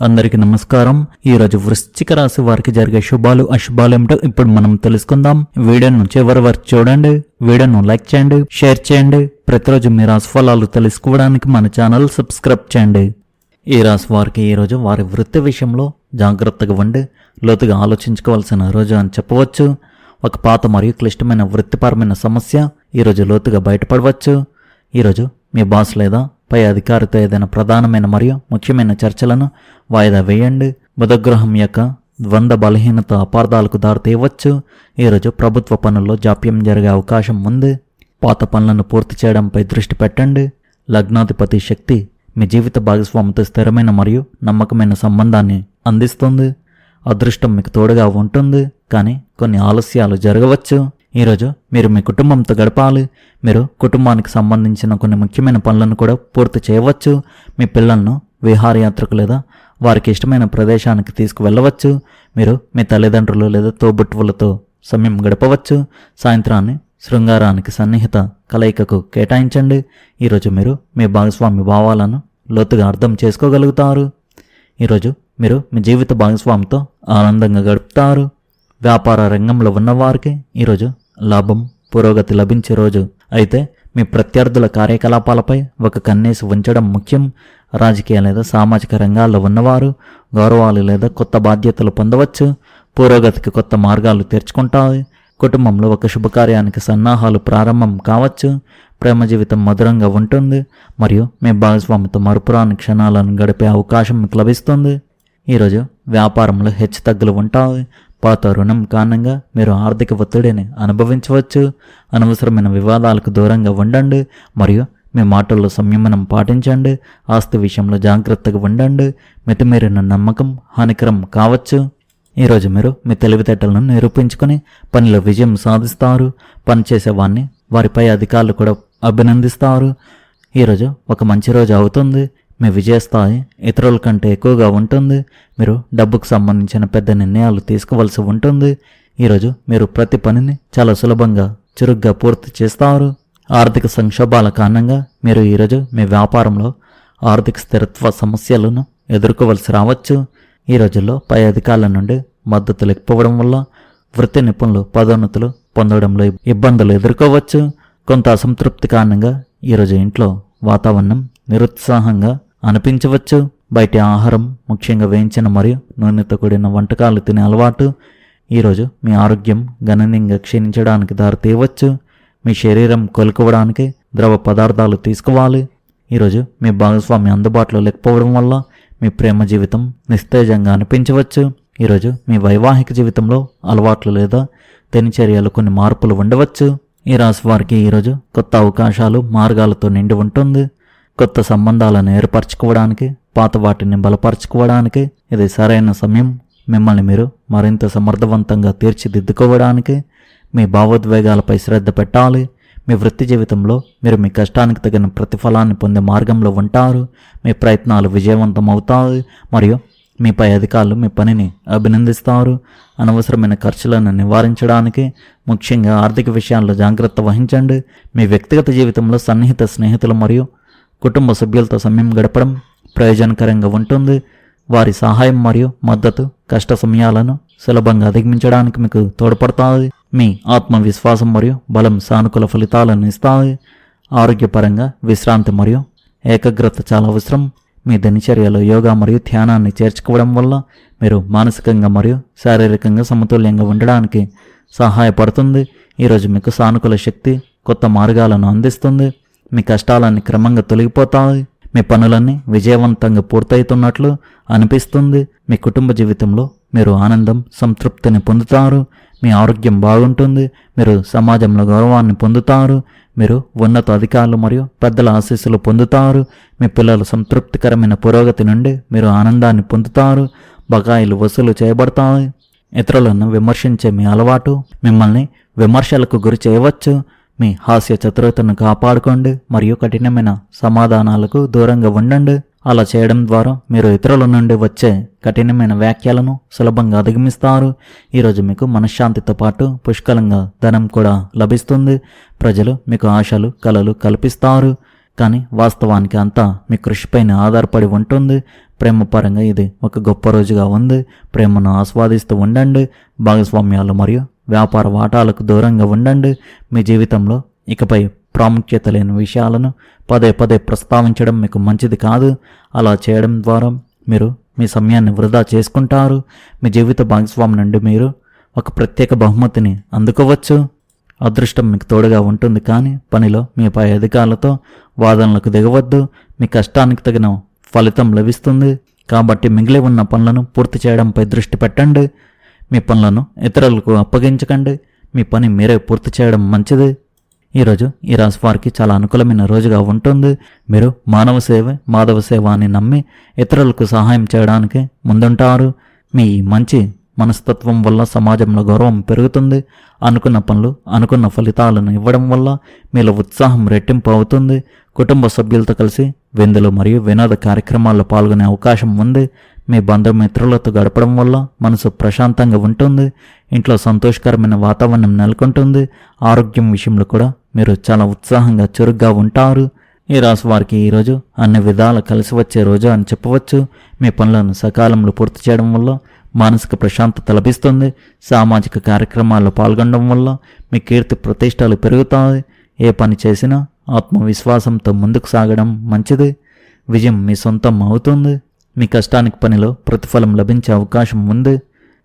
అందరికీ నమస్కారం. ఈ రోజు వృశ్చిక రాశి వారికి జరిగే శుభాలు అశుభాలు ఏమిటో ఇప్పుడు మనం తెలుసుకుందాం. వీడియోను చివరి వరకు చూడండి. వీడియోను లైక్ చేయండి, షేర్ చేయండి. ప్రతిరోజు మీ రాశి ఫలాలు తెలుసుకోవడానికి మన ఛానల్ సబ్స్క్రైబ్ చేయండి. ఈ రాశి వారికి ఈరోజు వారి వృత్తి విషయంలో జాగ్రత్తగా ఉండి లోతుగా ఆలోచించుకోవాల్సిన రోజు అని చెప్పవచ్చు. ఒక పాత మరియు క్లిష్టమైన వృత్తిపరమైన సమస్య ఈరోజు లోతుగా బయటపడవచ్చు. ఈరోజు మీ బాస్ లేదా పై అధికారితో ఏదైనా ప్రధానమైన మరియు ముఖ్యమైన చర్చలను వాయిదా వేయండి. బుధగ్రహం యొక్క ద్వంద్వ బలహీనత అపార్థాలకు దారితీయవచ్చు. ఈరోజు ప్రభుత్వ పనుల్లో జాప్యం జరిగే అవకాశం ఉంది. పాత పనులను పూర్తి చేయడంపై దృష్టి పెట్టండి. లగ్నాధిపతి శక్తి మీ జీవిత భాగస్వామితో స్థిరమైన మరియు నమ్మకమైన సంబంధాన్ని అందిస్తుంది. అదృష్టం మీకు తోడుగా ఉంటుంది, కానీ కొన్ని ఆలస్యాలు జరగవచ్చు. ఈరోజు మీరు మీ కుటుంబంతో గడపాలి. మీరు కుటుంబానికి సంబంధించిన కొన్ని ముఖ్యమైన పనులను కూడా పూర్తి చేయవచ్చు. మీ పిల్లలను విహారయాత్రకు లేదా వారికి ఇష్టమైన ప్రదేశానికి తీసుకువెళ్ళవచ్చు. మీరు మీ తల్లిదండ్రులు లేదా తోబుట్టువులతో సమయం గడపవచ్చు. సాయంత్రాన్ని శృంగారానికి సన్నిహిత కలయికకు కేటాయించండి. ఈరోజు మీరు మీ భాగస్వామి భావాలను లోతుగా అర్థం చేసుకోగలుగుతారు. ఈరోజు మీరు మీ జీవిత భాగస్వామితో ఆనందంగా గడుపుతారు. వ్యాపార రంగంలో ఉన్నవారికి ఈరోజు లాభం, పురోగతి లభించే రోజు. అయితే మీ ప్రత్యర్థుల కార్యకలాపాలపై ఒక కన్నేసి ఉంచడం ముఖ్యం. రాజకీయ లేదా సామాజిక రంగాల్లో ఉన్నవారు గౌరవాలు లేదా కొత్త బాధ్యతలు పొందవచ్చు. పురోగతికి కొత్త మార్గాలు తెరుచుకుంటాయి. కుటుంబంలో ఒక శుభకార్యానికి సన్నాహాలు ప్రారంభం కావచ్చు. ప్రేమ జీవితం మధురంగా ఉంటుంది మరియు మీ భాగస్వామితో మరుపురాని క్షణాలను గడిపే అవకాశం మీకు లభిస్తుంది. ఈరోజు వ్యాపారంలో హెచ్చుతగ్గులు ఉంటాయి. పాత రుణం కారణంగా మీరు ఆర్థిక ఒత్తిడిని అనుభవించవచ్చు. అనవసరమైన వివాదాలకు దూరంగా ఉండండి మరియు మీ మాటల్లో సంయమనం పాటించండి. ఆస్తి విషయంలో జాగ్రత్తగా ఉండండి. మితిమీరిన నమ్మకం హానికరం కావచ్చు. ఈరోజు మీరు మీ తెలివితేటలను నిరూపించుకొని పనిలో విజయం సాధిస్తారు. పనిచేసేవాడిని వారిపై అధికారులు కూడా అభినందిస్తారు. ఈరోజు ఒక మంచి రోజు అవుతుంది. మీ విజయస్థాయి ఇతరుల కంటే ఎక్కువగా ఉంటుంది. మీరు డబ్బుకు సంబంధించిన పెద్ద నిర్ణయాలు తీసుకోవాల్సి ఉంటుంది. ఈరోజు మీరు ప్రతి పనిని చాలా సులభంగా చురుగ్గా పూర్తి చేస్తారు. ఆర్థిక సంక్షోభాల కారణంగా మీరు ఈరోజు మీ వ్యాపారంలో ఆర్థిక స్థిరత్వ సమస్యలను ఎదుర్కోవలసి రావచ్చు. ఈ రోజుల్లో పై అధికారుల నుండి మద్దతు లేకపోవడం వల్ల వృత్తి నిపుణులు పదోన్నతులు పొందడంలో ఇబ్బందులు ఎదుర్కోవచ్చు. కొంత అసంతృప్తి కారణంగా ఈరోజు ఇంట్లో వాతావరణం నిరుత్సాహంగా అనిపించవచ్చు. బయటి ఆహారం, ముఖ్యంగా వేయించిన మరియు నూనెతో కూడిన వంటకాలు తినే అలవాటు ఈరోజు మీ ఆరోగ్యం గణనీయంగా క్షీణించడానికి దారితీయవచ్చు. మీ శరీరం కోలుకోవడానికి ద్రవ పదార్థాలు తీసుకోవాలి. ఈరోజు మీ భాగస్వామి అందుబాటులో లేకపోవడం వల్ల మీ ప్రేమ జీవితం నిస్తేజంగా అనిపించవచ్చు. ఈరోజు మీ వైవాహిక జీవితంలో అలవాట్లు లేదా దినచర్యలు కొన్ని మార్పులు ఉండవచ్చు. ఈ రాశి వారికి ఈరోజు కొత్త అవకాశాలు, మార్గాలతో నిండి ఉంటుంది. కొత్త సంబంధాలను ఏర్పరచుకోవడానికి, పాత వాటిని బలపరచుకోవడానికి ఇది సరైన సమయం. మిమ్మల్ని మీరు మరింత సమర్థవంతంగా తీర్చిదిద్దుకోవడానికి మీ భావోద్వేగాలపై శ్రద్ధ పెట్టాలి. మీ వృత్తి జీవితంలో మీరు మీ కష్టానికి తగిన ప్రతిఫలాన్ని పొందే మార్గంలో ఉంటారు. మీ ప్రయత్నాలు విజయవంతం అవుతాయి మరియు మీపై అధికారులు మీ పనిని అభినందిస్తారు. అనవసరమైన ఖర్చులను నివారించడానికి, ముఖ్యంగా ఆర్థిక విషయాల్లో జాగ్రత్త వహించండి. మీ వ్యక్తిగత జీవితంలో సన్నిహిత స్నేహితులు మరియు కుటుంబ సభ్యులతో సమయం గడపడం ప్రయోజనకరంగా ఉంటుంది. వారి సహాయం మరియు మద్దతు కష్ట సమయాలను సులభంగా అధిగమించడానికి మీకు తోడ్పడతాయి. మీ ఆత్మవిశ్వాసం మరియు బలం సానుకూల ఫలితాలను ఇస్తాయి. ఆరోగ్యపరంగా విశ్రాంతి మరియు ఏకాగ్రత చాలా అవసరం. మీ దినచర్యలో యోగా మరియు ధ్యానాన్ని చేర్చుకోవడం వల్ల మీరు మానసికంగా మరియు శారీరకంగా సమతుల్యంగా ఉండడానికి సహాయపడుతుంది. ఈరోజు మీకు సానుకూల శక్తి కొత్త మార్గాలను అందిస్తుంది. మీ కష్టాలన్నీ క్రమంగా తొలగిపోతాయి. మీ పనులన్నీ విజయవంతంగా పూర్తవుతున్నట్లు అనిపిస్తుంది. మీ కుటుంబ జీవితంలో మీరు ఆనందం, సంతృప్తిని పొందుతారు. మీ ఆరోగ్యం బాగుంటుంది. మీరు సమాజంలో గౌరవాన్ని పొందుతారు. మీరు ఉన్నత అధికారులు మరియు పెద్దల ఆశీస్సులు పొందుతారు. మీ పిల్లల సంతృప్తికరమైన పురోగతి నుండి మీరు ఆనందాన్ని పొందుతారు. బకాయిలు వసూలు చేయబడతాయి. ఇతరులను విమర్శించే మీ అలవాటు మిమ్మల్ని విమర్శలకు గురి చేయవచ్చు. మీ హాస్య చతురతను కాపాడుకోండి మరియు కఠినమైన సమాధానాలకు దూరంగా ఉండండి. అలా చేయడం ద్వారా మీరు ఇతరుల నుండి వచ్చే కఠినమైన వ్యాఖ్యలను సులభంగా అధిగమిస్తారు. ఈరోజు మీకు మనశ్శాంతితో పాటు పుష్కలంగా ధనం కూడా లభిస్తుంది. ప్రజలు మీకు ఆశలు, కలలు కల్పిస్తారు. కానీ వాస్తవానికి అంతా మీ కృషిపైన ఆధారపడి ఉంటుంది. ప్రేమ పరంగా ఇది ఒక గొప్ప రోజుగా ఉంది. ప్రేమను ఆస్వాదిస్తూ ఉండండి. భాగస్వామ్యాలు మరియు వ్యాపార వాటాలకు దూరంగా ఉండండి. మీ జీవితంలో ఇకపై ప్రాముఖ్యత లేని విషయాలను పదే పదే ప్రస్తావించడం మీకు మంచిది కాదు. అలా చేయడం ద్వారా మీరు మీ సమయాన్ని వృధా చేసుకుంటారు. మీ జీవిత భాగస్వామి నుండి మీరు ఒక ప్రత్యేక బహుమతిని అందుకోవచ్చు. అదృష్టం మీకు తోడుగా ఉంటుంది, కానీ పనిలో మీ పై అధికారులతో వాదనలకు దిగవద్దు. మీ కష్టానికి తగిన ఫలితం లభిస్తుంది. కాబట్టి మిగిలి ఉన్న పనులను పూర్తి చేయడంపై దృష్టి పెట్టండి. మీ పనులను ఇతరులకు అప్పగించకండి. మీ పని మీరే పూర్తి చేయడం మంచిది. ఈరోజు ఈ రాశి వారికి చాలా అనుకూలమైన రోజుగా ఉంటుంది. మీరు మానవ సేవ మాధవ సేవ అని నమ్మి ఇతరులకు సహాయం చేయడానికి ముందుంటారు. మీ మంచి మనస్తత్వం వల్ల సమాజంలో గౌరవం పెరుగుతుంది. అనుకున్న పనులు అనుకున్న ఫలితాలను ఇవ్వడం వల్ల మీలో ఉత్సాహం రెట్టింపు అవుతుంది. కుటుంబ సభ్యులతో కలిసి విందులు మరియు వినోద కార్యక్రమాల్లో పాల్గొనే అవకాశం ఉంది. మీ బంధుమిత్రులతో గడపడం వల్ల మనసు ప్రశాంతంగా ఉంటుంది. ఇంట్లో సంతోషకరమైన వాతావరణం నెలకొంటుంది. ఆరోగ్యం విషయంలో కూడా మీరు చాలా ఉత్సాహంగా చురుగ్గా ఉంటారు. ఈ రాశి వారికి ఈరోజు అన్ని విధాలు కలిసి వచ్చే రోజు అని చెప్పవచ్చు. మీ పనులను సకాలంలో పూర్తి చేయడం వల్ల మానసిక ప్రశాంతత లభిస్తుంది. సామాజిక కార్యక్రమాల్లో పాల్గొనడం వల్ల మీ కీర్తి ప్రతిష్టలు పెరుగుతాయి. ఏ పని చేసినా ఆత్మవిశ్వాసంతో ముందుకు సాగడం మంచిది. విజయం మీ సొంతం అవుతుంది. మీ కష్టానికి పనిలో ప్రతిఫలం లభించే అవకాశం ఉంది.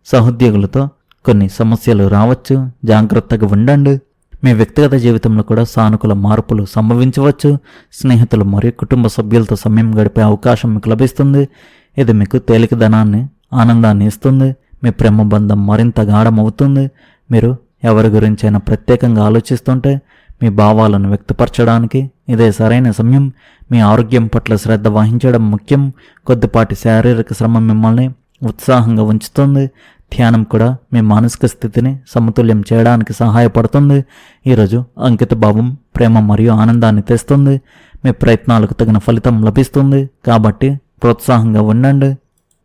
సహోద్యోగులతో కొన్ని సమస్యలు రావచ్చు, జాగ్రత్తగా ఉండండి. మీ వ్యక్తిగత జీవితంలో కూడా సానుకూల మార్పులు సంభవించవచ్చు. స్నేహితులు మరియు కుటుంబ సభ్యులతో సమయం గడిపే అవకాశం మీకు లభిస్తుంది. ఇది మీకు తేలికదనాన్ని ఆనందాన్ని ఇస్తుంది. మీ ప్రేమ బంధం మరింత గాఢమవుతుంది. మీరు ఎవరి గురించైనా ప్రత్యేకంగా ఆలోచిస్తుంటే మీ భావాలను వ్యక్తపరచడానికి ఇదే సరైన సమయం. మీ ఆరోగ్యం పట్ల శ్రద్ధ వహించడం ముఖ్యం. కొద్దిపాటి శారీరక శ్రమ మిమ్మల్ని ఉత్సాహంగా ఉంచుతుంది. ధ్యానం కూడా మీ మానసిక స్థితిని సమతుల్యం చేయడానికి సహాయపడుతుంది. ఈరోజు అంకిత భావం ప్రేమ మరియు ఆనందాన్ని తెస్తుంది. మీ ప్రయత్నాలకు తగిన ఫలితం లభిస్తుంది. కాబట్టి ప్రోత్సాహంగా ఉండండి.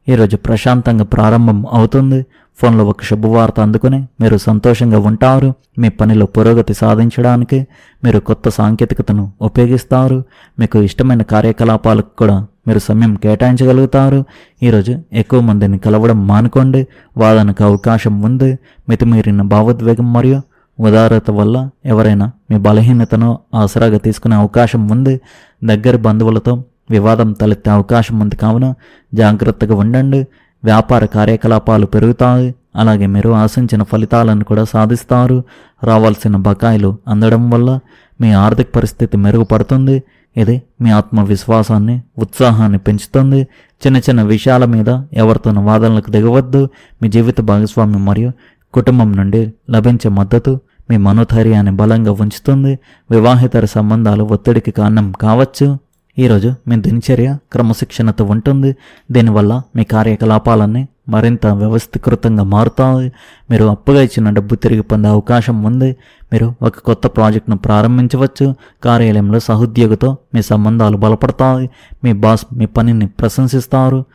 ఈరోజు ప్రశాంతంగా ప్రారంభం అవుతుంది. ఫోన్లో ఒక శుభవార్త అందుకుని మీరు సంతోషంగా ఉంటారు. మీ పనిలో పురోగతి సాధించడానికి మీరు కొత్త సాంకేతికతను ఉపయోగిస్తారు. మీకు ఇష్టమైన కార్యకలాపాలకు కూడా మీరు సమయం కేటాయించగలుగుతారు. ఈరోజు ఎక్కువ మందిని కలవడం మానుకోండి. వాదనకు అవకాశం ఉంది. మితిమీరిన భావోద్వేగం మరియు ఉదారత వల్ల ఎవరైనా మీ బలహీనతను ఆసరాగా తీసుకునే అవకాశం ఉంది. దగ్గరి బంధువులతో వివాదం తలెత్తే అవకాశం ఉంది, కావున జాగ్రత్తగా ఉండండి. వ్యాపార కార్యకలాపాలు పెరుగుతాయి. అలాగే మీరు ఆశించిన ఫలితాలను కూడా సాధిస్తారు. రావాల్సిన బకాయిలు అందడం వల్ల మీ ఆర్థిక పరిస్థితి మెరుగుపడుతుంది. ఇది మీ ఆత్మవిశ్వాసాన్ని ఉత్సాహాన్ని పెంచుతుంది. చిన్న చిన్న విషయాల మీద ఎవరితోనూ వాదనలకు దిగవద్దు. మీ జీవిత భాగస్వామి మరియు కుటుంబం నుండి లభించే మద్దతు మీ మనోధైర్యాన్ని బలంగా ఉంచుతుంది. వివాహేతర సంబంధాలు ఒత్తిడికి కారణం కావచ్చు. ఈరోజు మీ దినచర్య క్రమశిక్షణతో ఉంటుంది. దీనివల్ల మీ కార్యకలాపాలన్నీ మరింత వ్యవస్థీకృతంగా మారుతాయి. మీరు అప్పుగా ఇచ్చిన డబ్బు తిరిగి పొందే అవకాశం ఉంది. మీరు ఒక కొత్త ప్రాజెక్టును ప్రారంభించవచ్చు. కార్యాలయంలో సహోద్యోగితో మీ సంబంధాలు బలపడతాయి. మీ బాస్ మీ పనిని ప్రశంసిస్తారు.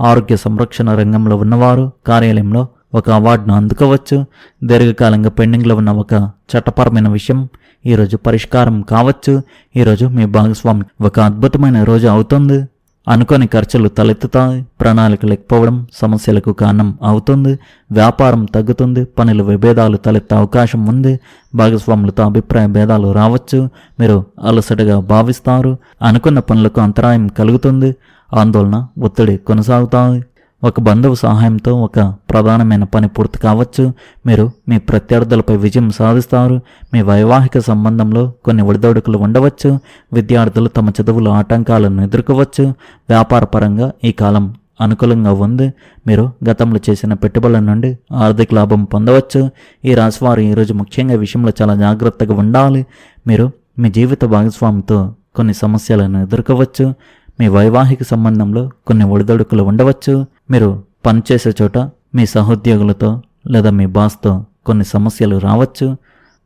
ఆరోగ్య సంరక్షణ రంగంలో ఉన్నవారు కార్యాలయంలో ఒక అవార్డును అందుకోవచ్చు. దీర్ఘకాలంగా పెండింగ్లో ఉన్న ఒక చట్టపరమైన విషయం ఈరోజు పరిష్కారం కావచ్చు. ఈరోజు మీ భాగస్వామి ఒక అద్భుతమైన రోజు అవుతుంది. అనుకోని ఖర్చులు తలెత్తుతాయి. ప్రణాళిక లేకపోవడం సమస్యలకు కారణం అవుతుంది. వ్యాపారం తగ్గుతుంది. పనుల విభేదాలు తలెత్తే అవకాశం ఉంది. భాగస్వాములతో అభిప్రాయ భేదాలు రావచ్చు. మీరు అలసటగా భావిస్తారు. అనుకున్న పనులకు అంతరాయం కలుగుతుంది. ఆందోళన ఒత్తిడి కొనసాగుతాయి. ఒక బంధువు సహాయంతో ఒక ప్రధానమైన పని పూర్తి కావచ్చు. మీరు మీ ప్రత్యర్థులపై విజయం సాధిస్తారు. మీ వైవాహిక సంబంధంలో కొన్ని ఒడిదొడుకులు ఉండవచ్చు. విద్యార్థులు తమ చదువులో ఆటంకాలను ఎదుర్కోవచ్చు. వ్యాపార పరంగా ఈ కాలం అనుకూలంగా ఉంది. మీరు గతంలో చేసిన పెట్టుబడుల నుండి ఆర్థిక లాభం పొందవచ్చు. ఈ రాశివారు ఈరోజు ముఖ్యంగా ఈ విషయంలో చాలా జాగ్రత్తగా ఉండాలి. మీరు మీ జీవిత భాగస్వామితో కొన్ని సమస్యలను ఎదుర్కోవచ్చు. మీ వైవాహిక సంబంధంలో కొన్ని ఒడిదొడుకులు ఉండవచ్చు. మీరు పనిచేసే చోట మీ సహోద్యోగులతో లేదా మీ బాస్తో కొన్ని సమస్యలు రావచ్చు.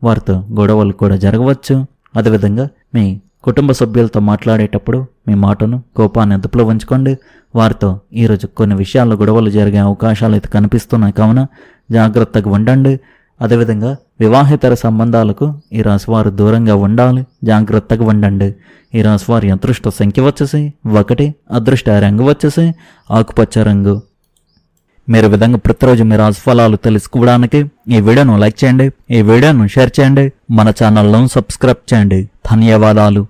వారితో గొడవలు కూడా జరగవచ్చు. అదేవిధంగా మీ కుటుంబ సభ్యులతో మాట్లాడేటప్పుడు మీ మాటను కోపాన్ని అదుపులో ఉంచుకోండి. వారితో ఈరోజు కొన్ని విషయాల్లో గొడవలు జరిగే అవకాశాలు అయితే కనిపిస్తున్నాయి, కావున జాగ్రత్తగా ఉండండి. అదేవిధంగా వివాహేతర సంబంధాలకు ఈ రాశివారు దూరంగా ఉండాలి, జాగ్రత్తగా ఉండండి. ఈ రాశివారి అదృష్ట సంఖ్య వచ్చేసి 1, అదృష్ట రంగు వచ్చేసి ఆకుపచ్చ రంగు. మీరు విధంగా ప్రతిరోజు మీ రాశి ఫలాలు తెలుసుకోవడానికి ఈ వీడియోను లైక్ చేయండి, ఈ వీడియోను షేర్ చేయండి, మన ఛానల్ను సబ్స్క్రైబ్ చేయండి. ధన్యవాదాలు.